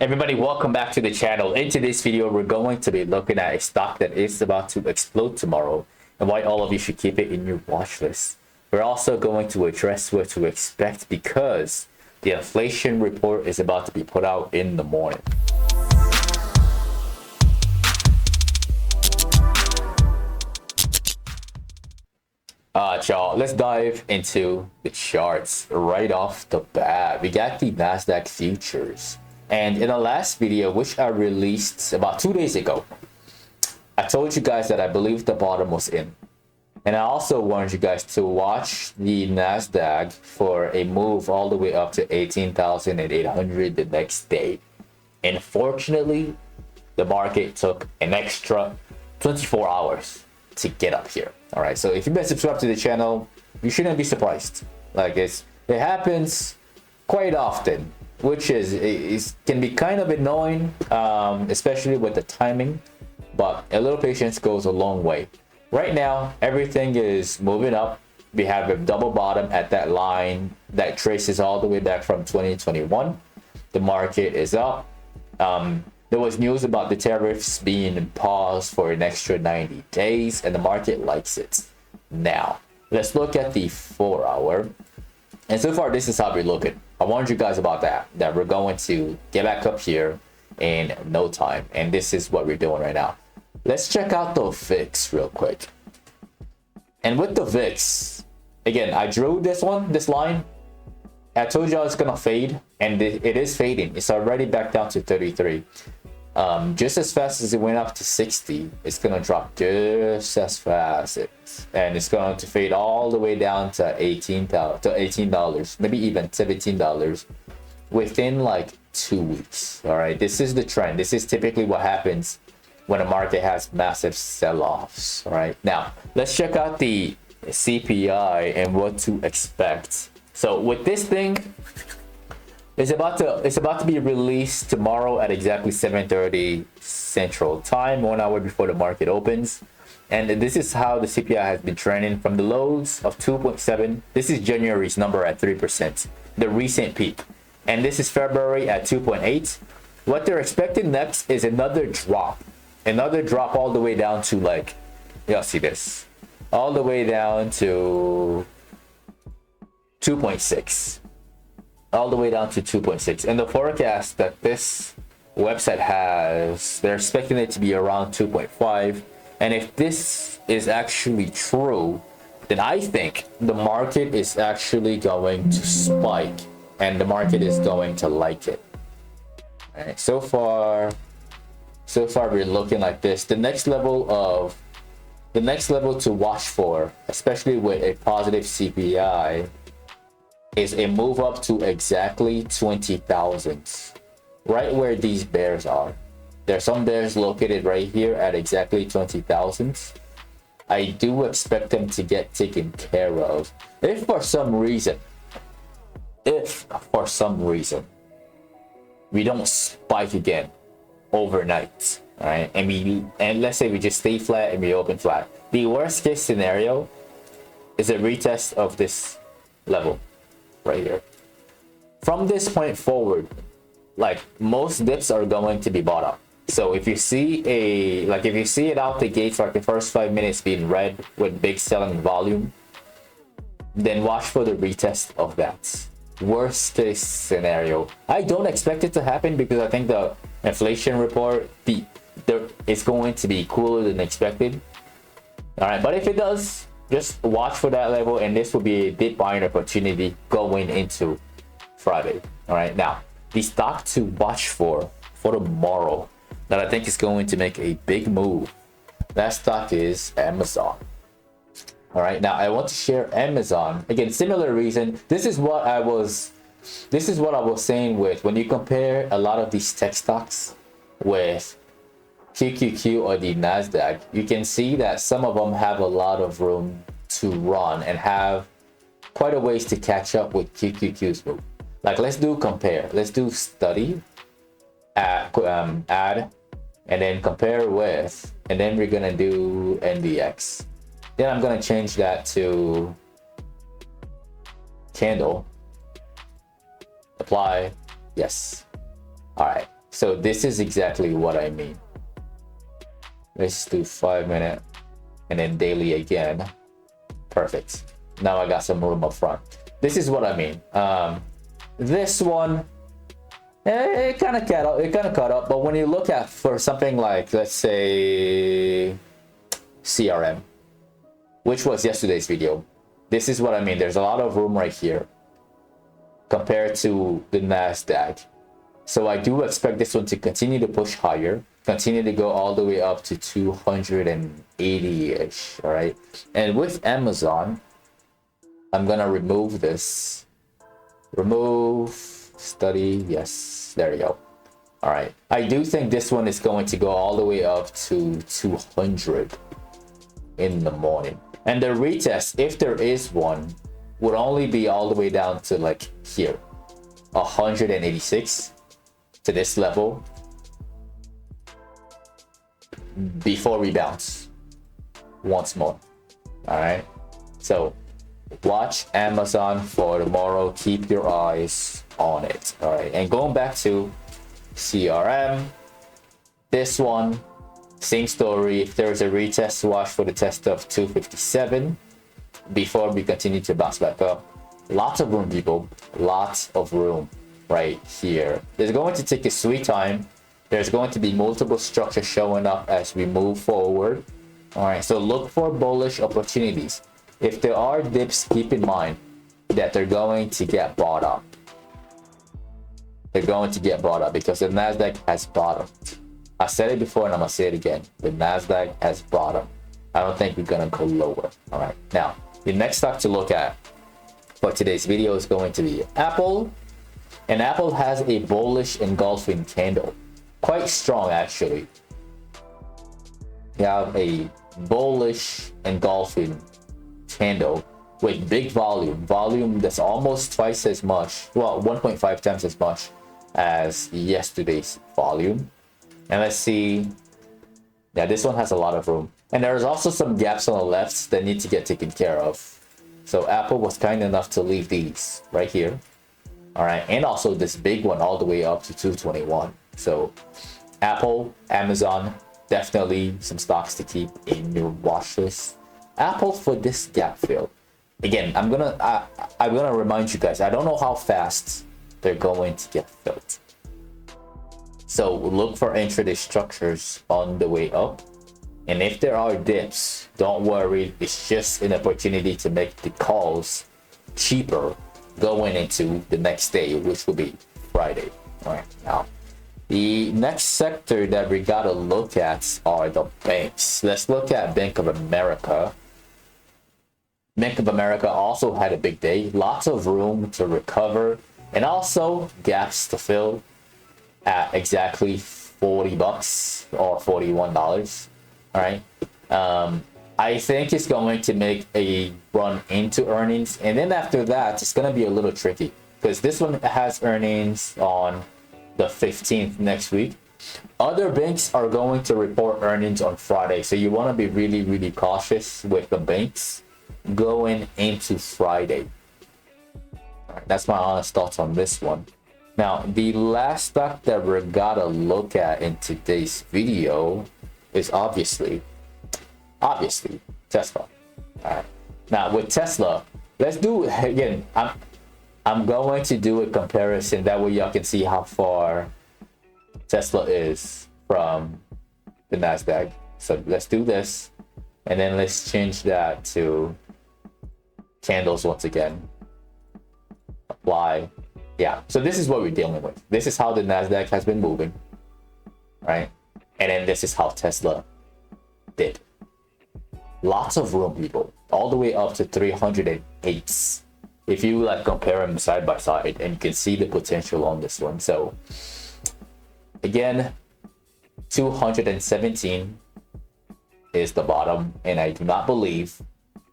Everybody, welcome back to the channel. In today's video, we're going to be looking at a stock that is about to explode tomorrow and why all of you should keep it in your watch list. We're also going to address what to expect because the inflation report is about to be put out in the morning. Y'all, let's dive into the charts right off the bat. We got the NASDAQ futures. And in the last video, which I released about 2 days ago, I told you guys that I believe the bottom was in. And I also warned you guys to watch the NASDAQ for a move all the way up to 18,800 the next day. And fortunately, the market took an extra 24 hours to get up here. All right, so if you've been subscribed to the channel, you shouldn't be surprised. Like it happens quite often, which is can be kind of annoying, especially with the timing, but a little patience goes a long way. Right now, everything is moving up. We have a double bottom at that line that traces all the way back from 2021. The market is up. There was news about the tariffs being paused for an extra 90 days, and the market likes it. Now, let's look at the 4 hour. And so far, this is how we're looking. I warned you guys about that we're going to get back up here in no time. And this is what we're doing right now. Let's check out the VIX real quick. And with the VIX, again, I drew this line. I told y'all it's gonna fade, and it is fading. It's already back down to 33. Just as fast as it went up to 60, it's gonna drop just as fast, and it's going to fade all the way down to $18, maybe even $17 within like 2 weeks. All right, this is the trend. This is typically what happens when a market has massive sell-offs. All right, now let's check out the CPI and what to expect. So with this thing, it's about to be released tomorrow at exactly 7:30 Central Time, 1 hour before the market opens. And this is how the CPI has been trending from the lows of 2.7. This is January's number at 3%, the recent peak. And this is February at 2.8. What they're expecting next is another drop all the way down to, like, y'all see this, all the way down to 2.6. All the way down to 2.6. And the forecast that this website has, they're expecting it to be around 2.5. And if this is actually true, then I think the market is actually going to spike, and the market is going to like it. All right, so far we're looking like this. The next level to watch for, especially with a positive CPI, is a move up to exactly 20,000, right where these bears are. There's some bears located right here at exactly 20,000. I do expect them to get taken care of. If for some reason we don't spike again overnight, all right, and let's say we just stay flat and we open flat, the worst case scenario is a retest of this level right here. From this point forward, like, most dips are going to be bought up. So if you see it out the gates, like the first 5 minutes being red with big selling volume, then watch for the retest of that. Worst case scenario, I don't expect it to happen because I think the inflation report is going to be cooler than expected. All right, but if it does, just watch for that level, and this will be a dip buying opportunity going into Friday. All right, now the stock to watch for tomorrow that I think is going to make a big move, that stock is Amazon. All right, now I want to share Amazon again. Similar reason. This is what I was saying with when you compare a lot of these tech stocks with QQQ or the NASDAQ, you can see that some of them have a lot of room to run and have quite a ways to catch up with QQQ's move. Like, let's do compare. Let's do study, add, and then compare with, and then we're gonna do NVX. Then I'm gonna change that to candle, apply, yes. All right, So this is exactly what I mean. Let's do 5 minute and then daily again. Perfect. Now I got some room up front. This is what I mean. This one, it kind of caught up. But when you look at for something like, let's say, CRM, which was yesterday's video, this is what I mean. There's a lot of room right here compared to the NASDAQ. So I do expect this one to continue to push higher, continue to go all the way up to 280-ish, all right? And with Amazon, I'm gonna remove this. Remove, study, yes, there you go. All right, I do think this one is going to go all the way up to 200 in the morning. And the retest, if there is one, would only be all the way down to like here, 186 to this level before rebounds once more. All right, so watch Amazon for tomorrow. Keep your eyes on it. All right, and going back to CRM, this one, same story. If there is a retest, watch for the test of 257 before we continue to bounce back up. Lots of room, people. Lots of room right here. It's going to take a sweet time. There's going to be multiple structures showing up as we move forward. All right, so look for bullish opportunities. If there are dips, keep in mind that they're going to get bought up. They're going to get bought up because the NASDAQ has bottomed. I said it before and I'm going to say it again. The NASDAQ has bottomed. I don't think we're going to go lower. All right, now the next stock to look at for today's video is going to be Apple. And Apple has a bullish engulfing candle. Quite strong, actually. You have a bullish engulfing candle with big volume that's almost twice as much, well, 1.5 times as much as yesterday's volume. And let's see, yeah, this one has a lot of room, and there's also some gaps on the left that need to get taken care of. So Apple was kind enough to leave these right here. All right, and also this big one all the way up to 221. So Apple, Amazon, definitely some stocks to keep in your watch list. Apple for this gap fill. Again, I'm gonna remind you guys, I don't know how fast they're going to get filled. So look for intraday structures on the way up. And if there are dips, don't worry. It's just an opportunity to make the calls cheaper going into the next day, which will be Friday. All right, now the next sector that we gotta look at are the banks. Let's look at Bank of America. Bank of America also had a big day. Lots of room to recover and also gaps to fill at exactly 40 bucks or $41. All right. I think it's going to make a run into earnings. And then after that, it's going to be a little tricky because this one has earnings on the 15th next week. Other banks are going to report earnings on Friday. So you want to be really, really cautious with the banks going into Friday. All right, that's my honest thoughts on this one. Now, the last stock that we're gotta look at in today's video is obviously Tesla. All right. Now with Tesla, let's do again. I'm going to do a comparison that way y'all can see how far Tesla is from the NASDAQ. So let's do this, and then let's change that to candles once again. Apply. Yeah, so this is what we're dealing with. This is how the NASDAQ has been moving, right? And then this is how Tesla did. Lots of room, people, all the way up to 308. If you like compare them side by side, and you can see the potential on this one. So again, 217 is the bottom, and I do not believe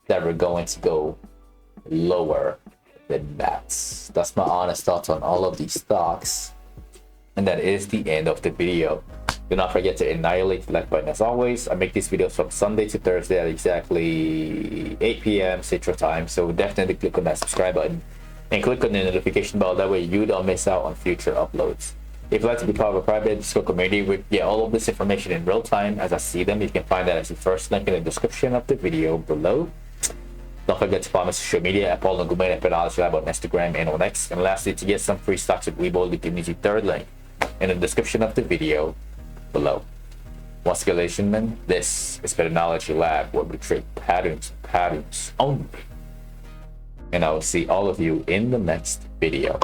that we're going to go lower than that. That's my honest thoughts on all of these stocks, and that is the end of the video. Do not forget to annihilate the like button. As always, I make these videos from Sunday to Thursday at exactly 8 p.m. Central Time, so definitely click on that subscribe button and click on the notification bell. That way you don't miss out on future uploads. If you'd like to be part of a private Discord community, we get all of this information in real time as I see them. You can find that as the first link in the description of the video below. Don't forget to follow my social media at Paul and Gumain at Patternology Lab on Instagram and on X. And lastly, to get some free stocks with Webull, you can use the third link in the description of the video below. Once again, ladies and gentlemen, this is Patternology Lab, where we create patterns only. And I will see all of you in the next video.